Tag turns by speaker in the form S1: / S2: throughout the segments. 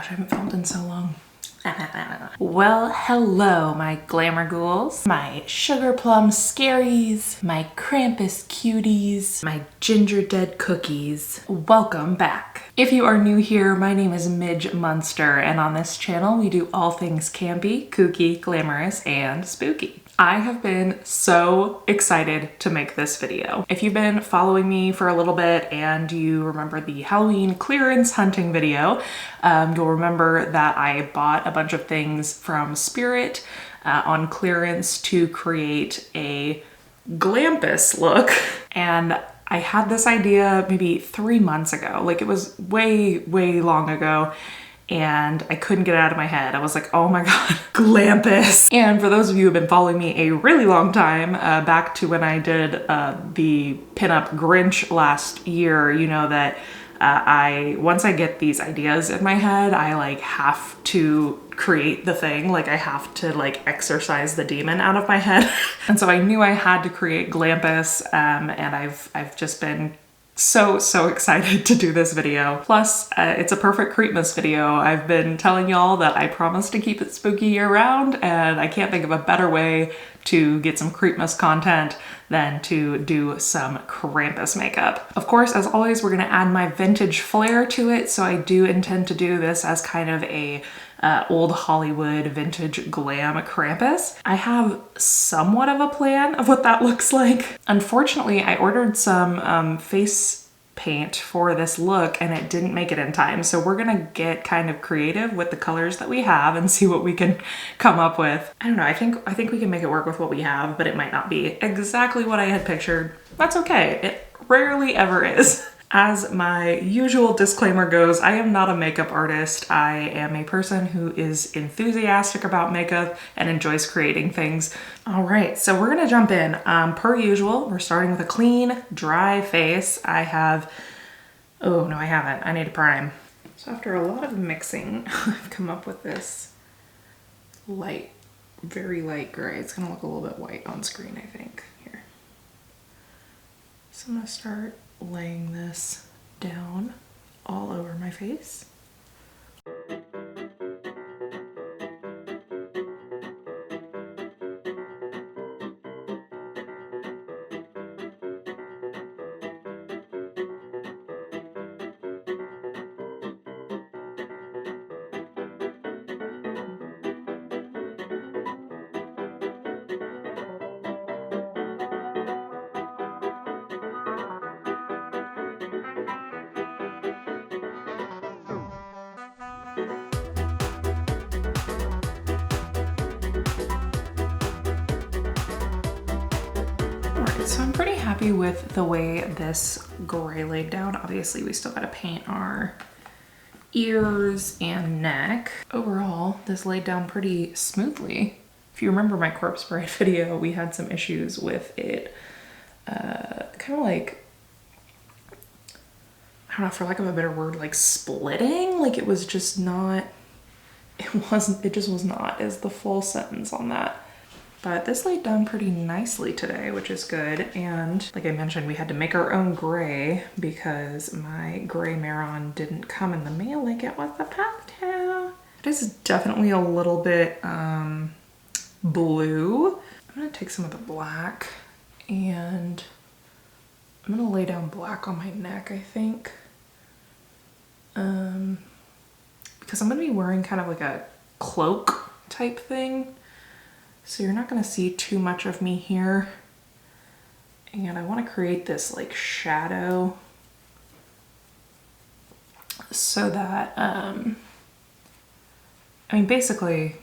S1: gosh, I haven't filmed in so long. Well, hello, my glamour ghouls, my sugar plum scaries, my Krampus cuties, my ginger dead cookies. Welcome back. If you are new here, my name is Midge Munster, and on this channel we do all things campy, kooky, glamorous, and spooky. I have been so excited to make this video. If you've been following me for a little bit and you remember the Halloween clearance hunting video, you'll remember that I bought a bunch of things from Spirit on clearance to create a Glampus look. And I had this idea maybe 3 months ago, like it was way long ago. And I couldn't get it out of my head. I was like, oh my God, Glampus. And for those of you who have been following me a really long time, back to when I did the pinup Grinch last year, you know that once I get these ideas in my head, I like have to create the thing. Like I have to like exorcise the demon out of my head. And so I knew I had to create Glampus, and I've just been so excited to do this video. Plus, it's a perfect Creepmas video. I've been telling y'all that I promise to keep it spooky year round, and I can't think of a better way to get some Creepmas content than to do some Krampus makeup. Of course, as always, we're gonna add my vintage flair to it, so I do intend to do this as kind of a old Hollywood vintage glam Krampus. I have somewhat of a plan of what that looks like. Unfortunately, I ordered some face paint for this look and it didn't make it in time. So we're gonna get kind of creative with the colors that we have and see what we can come up with. I don't know, I think we can make it work with what we have, but it might not be exactly what I had pictured. That's okay, it rarely ever is. As my usual disclaimer goes, I am not a makeup artist. I am a person who is enthusiastic about makeup and enjoys creating things. All right, so we're gonna jump in. Per usual, we're starting with a clean, dry face. I have, oh no, I haven't. I need to prime. So after a lot of mixing, I've come up with this light, very light gray. It's gonna look a little bit white on screen, I think. Here. So I'm gonna start laying this down all over my face. So I'm pretty happy with the way this gray laid down. Obviously we still gotta paint our ears and neck. Overall, this laid down pretty smoothly. If you remember my corpse bride video, we had some issues with it kind of like, I don't know, for lack of a better word, like splitting. Like it was just not, it just was not is the full sentence on that. But this laid down pretty nicely today, which is good. And like I mentioned, we had to make our own gray because my gray Mehron didn't come in the mail like it was supposed to. It is definitely a little bit blue. I'm gonna take some of the black and I'm gonna lay down black on my neck, I think. Because I'm gonna be wearing kind of like a cloak type thing. So you're not gonna see too much of me here. And I wanna create this like shadow so that, I mean, basically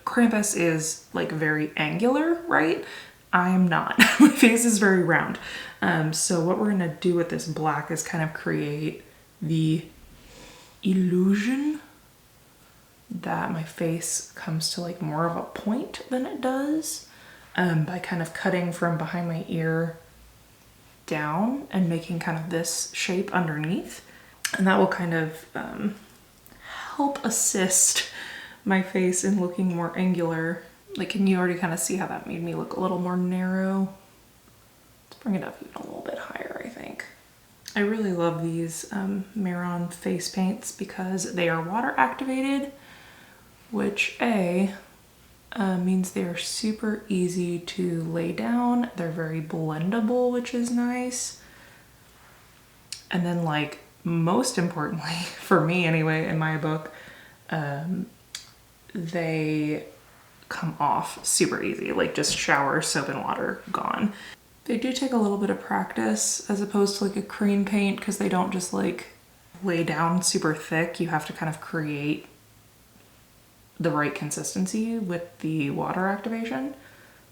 S1: Krampus is like very angular, right? I am not. My face is very round. So what we're gonna do with this black is kind of create the illusion that my face comes to like more of a point than it does by kind of cutting from behind my ear down and making kind of this shape underneath. And that will kind of help assist my face in looking more angular. Like, can you already kind of see how that made me look a little more narrow? Let's bring it up even a little bit higher, I think. I really love these Mehron face paints because they are water activated, which means they're super easy to lay down. They're very blendable, which is nice. And then, like, most importantly, for me anyway, in my book, they come off super easy, like just shower, soap and water, gone. They do take a little bit of practice as opposed to like a cream paint because they don't just like lay down super thick. You have to kind of create the right consistency with the water activation.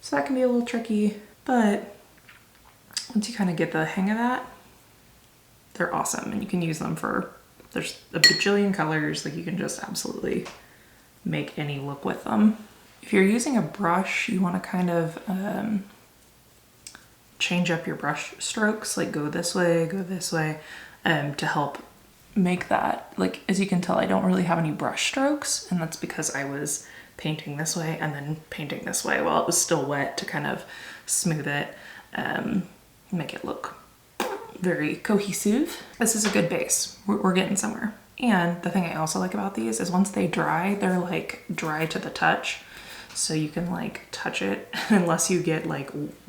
S1: So that can be a little tricky, but once you kind of get the hang of that, they're awesome and you can use them for, there's a bajillion colors, like you can just absolutely make any look with them. If you're using a brush, you want to kind of change up your brush strokes, like go this way, to help make that, like, as you can tell, I don't really have any brush strokes, and that's because I was painting this way and then painting this way while it was still wet to kind of smooth it, make it look very cohesive. This is a good base. We're getting somewhere. And the thing I also like about these is once they dry, they're like dry to the touch. So you can like touch it unless you get like unless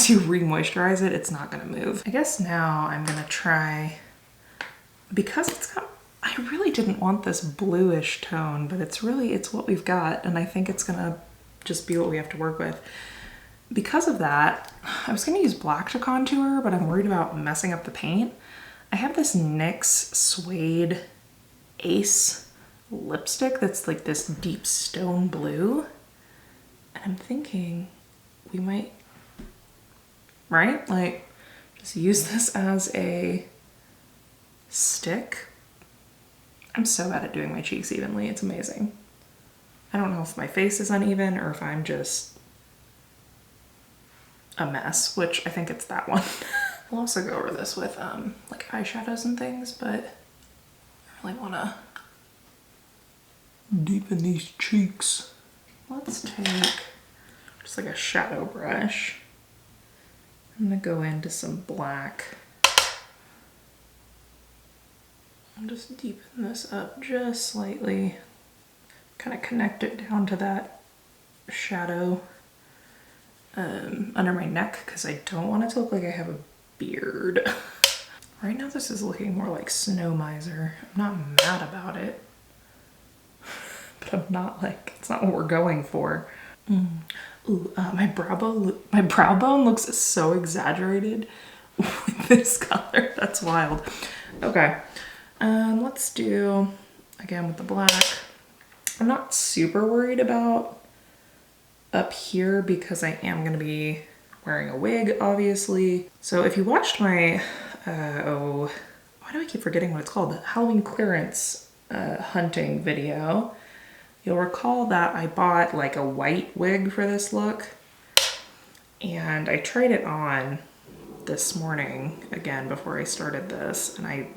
S1: you re-moisturize it, it's not gonna move. I guess now I'm gonna try, because I really didn't want this bluish tone, but it's what we've got. And I think it's gonna just be what we have to work with. Because of that, I was gonna use black to contour, but I'm worried about messing up the paint. I have this NYX Suede Ace lipstick that's like this deep stone blue. And I'm thinking we might, right? Like just use this as a stick. I'm so bad at doing my cheeks evenly. It's amazing. I don't know if my face is uneven or if I'm just a mess, which I think it's that one. I'll also go over this with like eyeshadows and things, but I really want to deepen these cheeks. Let's take just like a shadow brush. I'm gonna go into some black and just deepen this up just slightly. Kind of connect it down to that shadow under my neck because I don't want it to look like I have a beard. Right now this is looking more like Snow Miser. I'm not mad about it, but I'm not like, it's not what we're going for. Ooh, my brow bone looks so exaggerated with this color. That's wild. Okay, let's do, again with the black. I'm not super worried about up here because I am gonna be wearing a wig, obviously. So if you watched my, why do I keep forgetting what it's called? The Halloween clearance hunting video. You'll recall that I bought like a white wig for this look and I tried it on this morning again before I started this, and I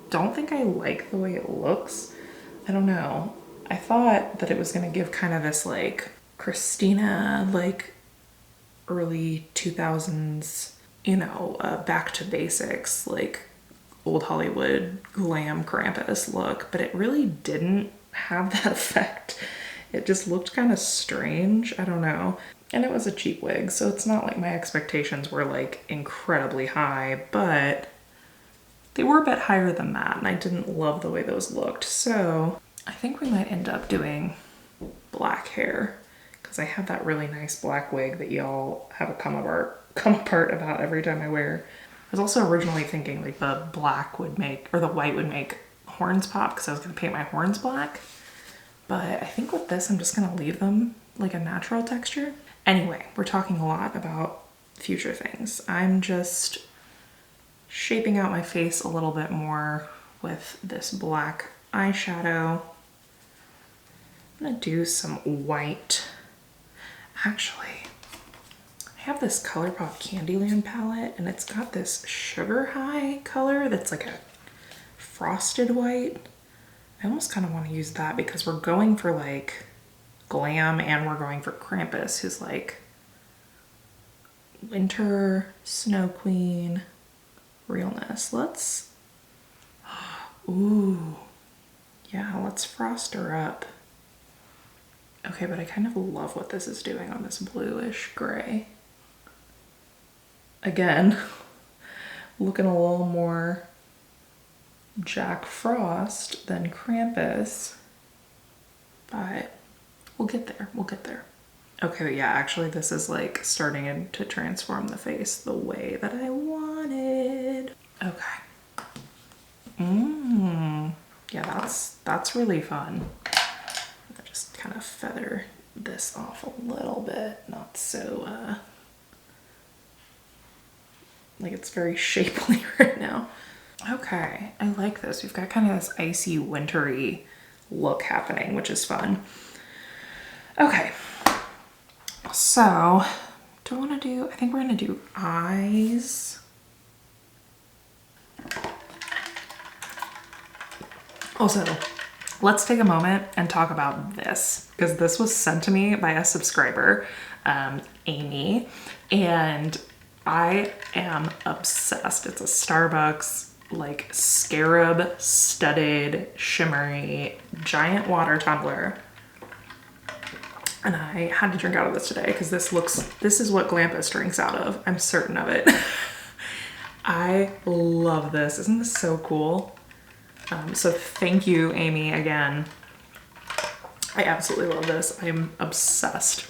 S1: don't think I like the way it looks. I don't know. I thought that it was gonna give kind of this like Christina, like early 2000s, you know, back to basics, like old Hollywood Glam Krampus look, but it really didn't have that effect. It just looked kind of strange. I don't know. And it was a cheap wig, so it's not like my expectations were like incredibly high, but they were a bit higher than that, and I didn't love the way those looked. So I think we might end up doing black hair because I have that really nice black wig that y'all have a come apart about every time I wear. I was also originally thinking like the black would make, or the white would make horns pop because I was gonna paint my horns black. But I think with this, I'm just gonna leave them like a natural texture. Anyway, we're talking a lot about future things. I'm just shaping out my face a little bit more with this black eyeshadow. I'm gonna do some white. Actually, I have this Colourpop Candyland palette and it's got this sugar high color that's like a frosted white. I almost kind of want to use that because we're going for like glam and we're going for Krampus, who's like Winter, Snow Queen, Realness. Let's, ooh, yeah, let's frost her up. Okay, but I kind of love what this is doing on this bluish gray. Again, looking a little more Jack Frost than Krampus, but we'll get there, we'll get there. Okay, but yeah, actually this is like starting to transform the face the way that I wanted. Okay. Yeah, that's really fun. I'll just kind of feather this off a little bit, not so, like it's very shapely right now. Okay, I like this. We've got kind of this icy, wintry look happening, which is fun. Okay, so do I want to do, I think we're going to do eyes. Also, let's take a moment and talk about this, because this was sent to me by a subscriber, Amy, and I am obsessed. It's a Starbucks like scarab studded shimmery giant water tumbler, and I had to drink out of this today because this is what Glampus drinks out of. I'm certain of it. I love this. Isn't this so cool? So thank you, Amy, again. I absolutely love this. I am obsessed.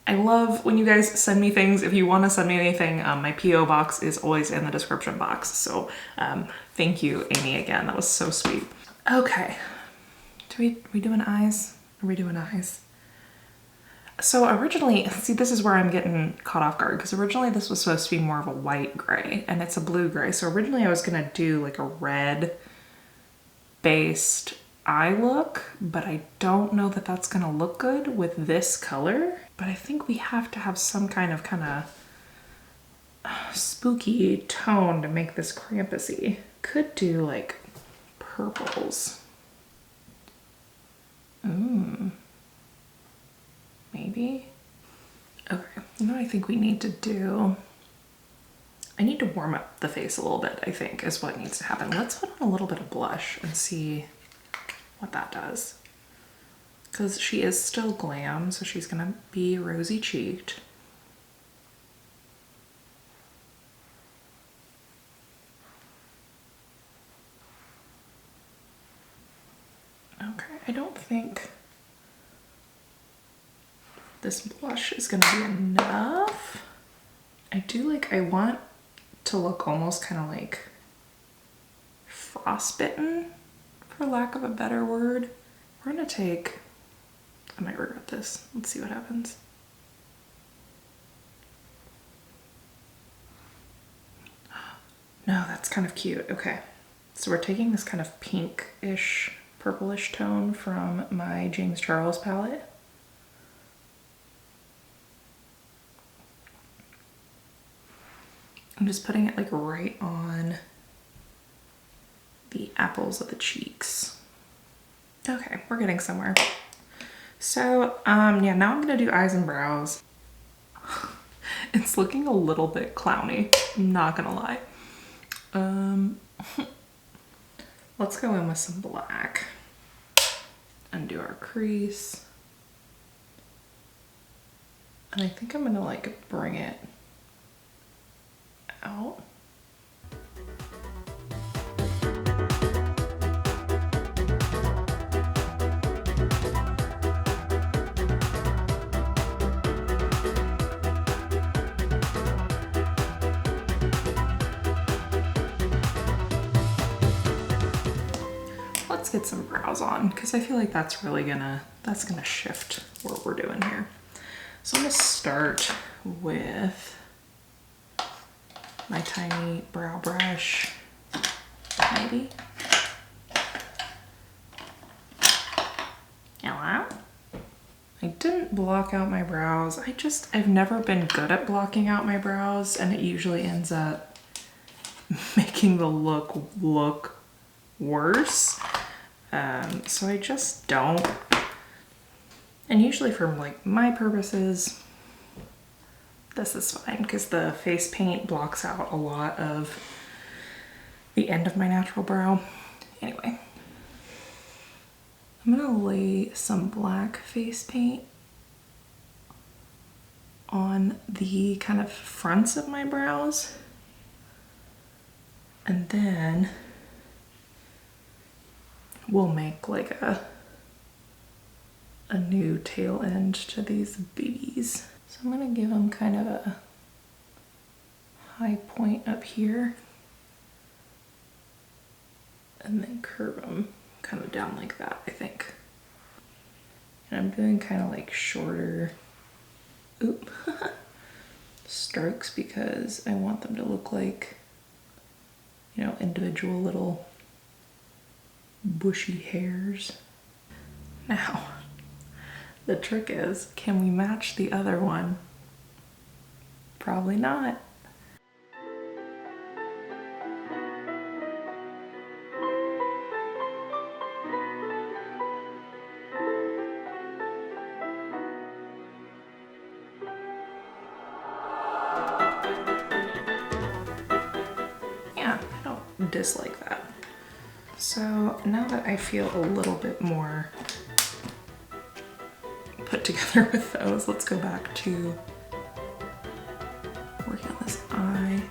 S1: I love when you guys send me things. If you want to send me anything, my P.O. box is always in the description box. So thank you, Amy, again. That was so sweet. Okay, we doing eyes? Are we doing eyes? So originally, see, this is where I'm getting caught off guard, because originally this was supposed to be more of a white gray, and it's a blue gray. So originally I was gonna do like a red based eye look, but I don't know that that's gonna look good with this color. But I think we have to have some kind of spooky tone to make this Krampusy. Could do like purples. Maybe. Okay, you know what I think we need to do? I need to warm up the face a little bit, I think, is what needs to happen. Let's put on a little bit of blush and see what that does. Because she is still glam, so she's gonna be rosy cheeked. Okay, I don't think this blush is gonna be enough. I want to look almost kind of like frostbitten, for lack of a better word. We're gonna take, I might regret this. Let's see what happens. No, that's kind of cute. Okay, so we're taking this kind of pinkish, purplish tone from my James Charles palette. I'm just putting it like right on the apples of the cheeks. Okay, we're getting somewhere. So, yeah, now I'm gonna do eyes and brows. It's looking a little bit clowny, I'm not gonna lie. Let's go in with some black and do our crease. And I think I'm gonna like bring it out. Let's get some brows on, because I feel like that's really gonna shift what we're doing here. So I'm gonna start with my tiny brow brush, maybe. Hello? I didn't block out my brows. I've never been good at blocking out my brows, and it usually ends up making the look worse. So I just don't. And usually for like my purposes, This is fine because the face paint blocks out a lot of the end of my natural brow. Anyway, I'm gonna lay some black face paint on the kind of fronts of my brows. And then we'll make like a new tail end to these babies. So I'm gonna give them kind of a high point up here and then curve them kind of down like that, I think. And I'm doing kind of like shorter strokes because I want them to look like, you know, individual little bushy hairs. Now, the trick is, can we match the other one? Probably not. Yeah, I don't dislike that. So now that I feel a little bit more put together with those, let's go back to working on this eye.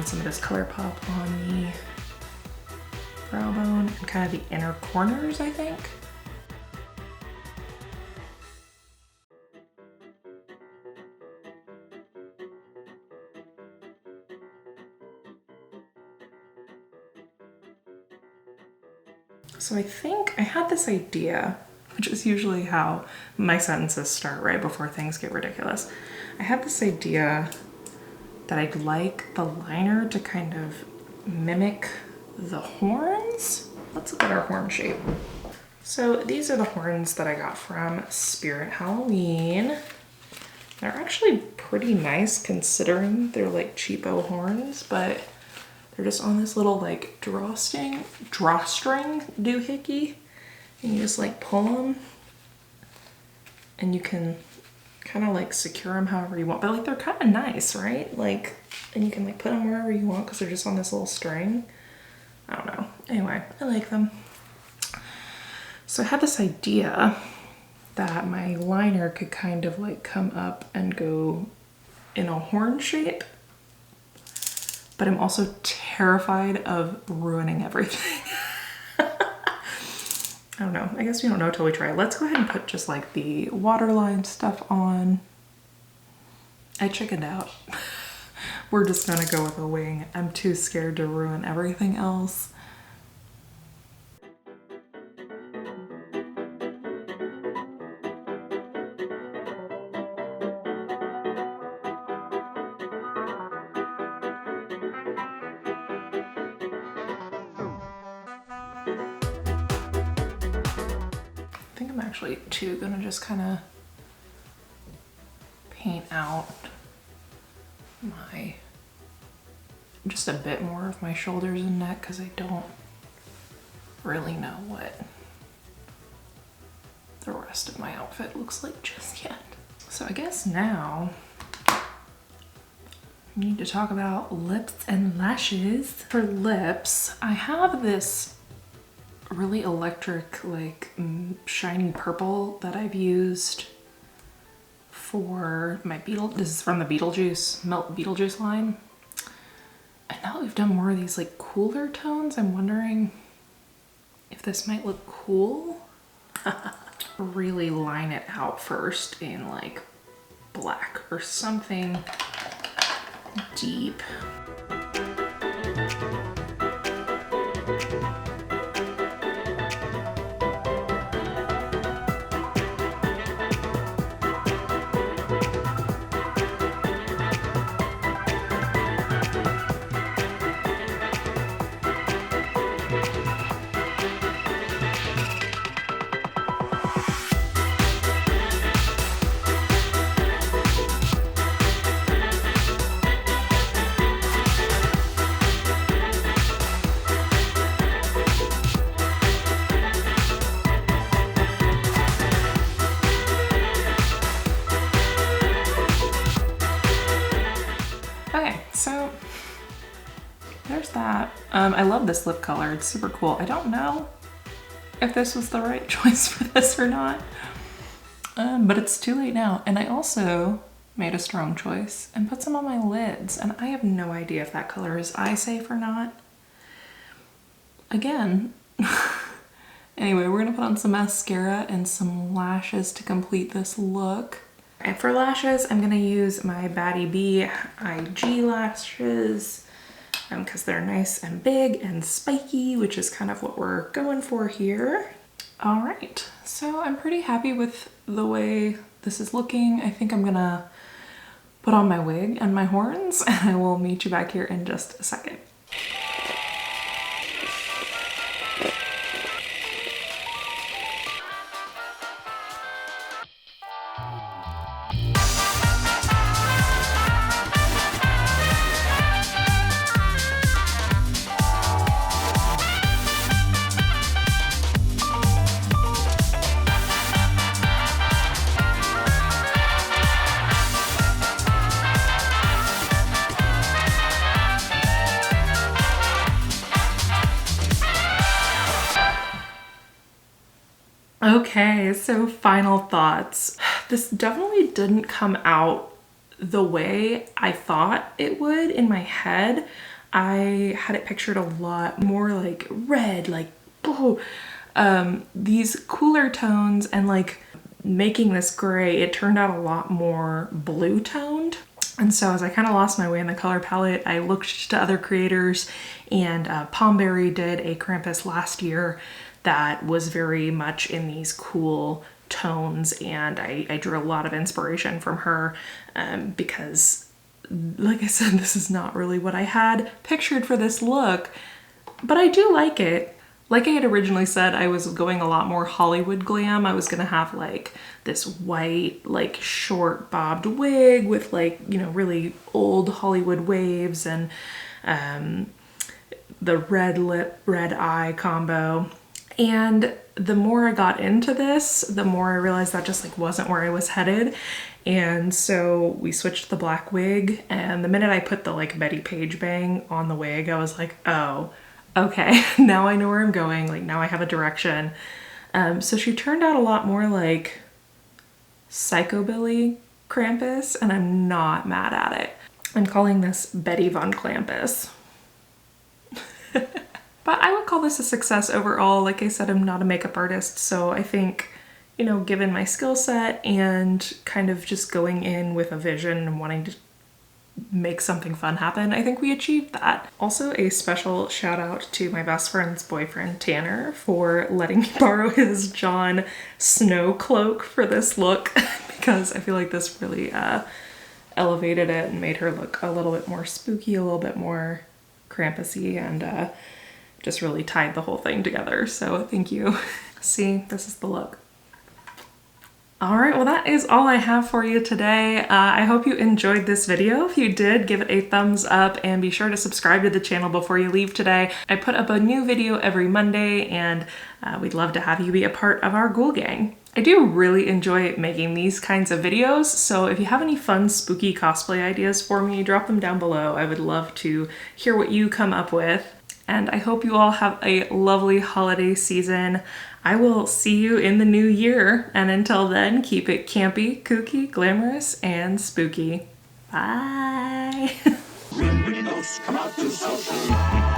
S1: Some of this Colourpop on the brow bone and kind of the inner corners, I think. So I think I had this idea, which is usually how my sentences start right before things get ridiculous. I had this idea that I'd like the liner to kind of mimic the horns. Let's look at our horn shape. So these are the horns that I got from Spirit Halloween. They're actually pretty nice considering they're like cheapo horns, but they're just on this little like drawstring doohickey, and you just like pull them and you can kind of like secure them however you want, but like they're kind of nice, right? Like, and you can like put them wherever you want because they're just on this little string. I don't know. Anyway, I like them. So I had this idea that my liner could kind of like come up and go in a horn shape, but I'm also terrified of ruining everything. I don't know. I guess we don't know till we try. Let's go ahead and put just like the waterline stuff on. I chickened out. We're just gonna go with a wing. I'm too scared to ruin everything else. Actually too gonna just kind of paint out my just a bit more of my shoulders and neck because I don't really know what the rest of my outfit looks like just yet. So I guess now we need to talk about lips and lashes. For lips, I have this really electric, like shiny purple that I've used for my this is from the Beetlejuice, Melt Beetlejuice line. And now that we've done more of these like cooler tones, I'm wondering if this might look cool. Really line it out first in like black or something deep. Okay, so there's that. I love this lip color, it's super cool. I don't know if this was the right choice for this or not, but it's too late now. And I also made a strong choice and put some on my lids, and I have no idea if that color is eye safe or not. Again, anyway, we're gonna put on some mascara and some lashes to complete this look. And for lashes, I'm gonna use my Baddie B IG lashes because they're nice and big and spiky, which is kind of what we're going for here. All right, so I'm pretty happy with the way this is looking. I think I'm gonna put on my wig and my horns, and I will meet you back here in just a second. Okay, so final thoughts. This definitely didn't come out the way I thought it would in my head. I had it pictured a lot more like red, like oh, these cooler tones, and like making this gray, it turned out a lot more blue toned. And so as I kind of lost my way in the color palette, I looked to other creators, and Pompberry did a Krampus last year that was very much in these cool tones, and I drew a lot of inspiration from her because, like I said, this is not really what I had pictured for this look, but I do like it. Like I had originally said, I was going a lot more Hollywood glam. I was gonna have like this white, like short bobbed wig with like, you know, really old Hollywood waves and the red lip, red eye combo. And the more I got into this, the more I realized that just like wasn't where I was headed. And so we switched to the black wig, and the minute I put the like Betty Page bang on the wig, I was like, oh, okay, now I know where I'm going. Like now I have a direction. So she turned out a lot more like Psychobilly Krampus, and I'm not mad at it. I'm calling this Bettie Von Glampus. But I would call this a success overall. Like I said, I'm not a makeup artist, so I think, you know, given my skill set and kind of just going in with a vision and wanting to make something fun happen, I think we achieved that. Also, a special shout out to my best friend's boyfriend, Tanner, for letting me borrow his John Snow cloak for this look because I feel like this really elevated it and made her look a little bit more spooky, a little bit more Krampusy, and just really tied the whole thing together. So thank you. See, this is the look. All right, well, that is all I have for you today. I hope you enjoyed this video. If you did, give it a thumbs up and be sure to subscribe to the channel before you leave today. I put up a new video every Monday, and we'd love to have you be a part of our Ghoul Gang. I do really enjoy making these kinds of videos, so if you have any fun, spooky cosplay ideas for me, drop them down below. I would love to hear what you come up with. And I hope you all have a lovely holiday season. I will see you in the new year. And until then, keep it campy, kooky, glamorous, and spooky. Bye.
S2: When ghosts come out to social.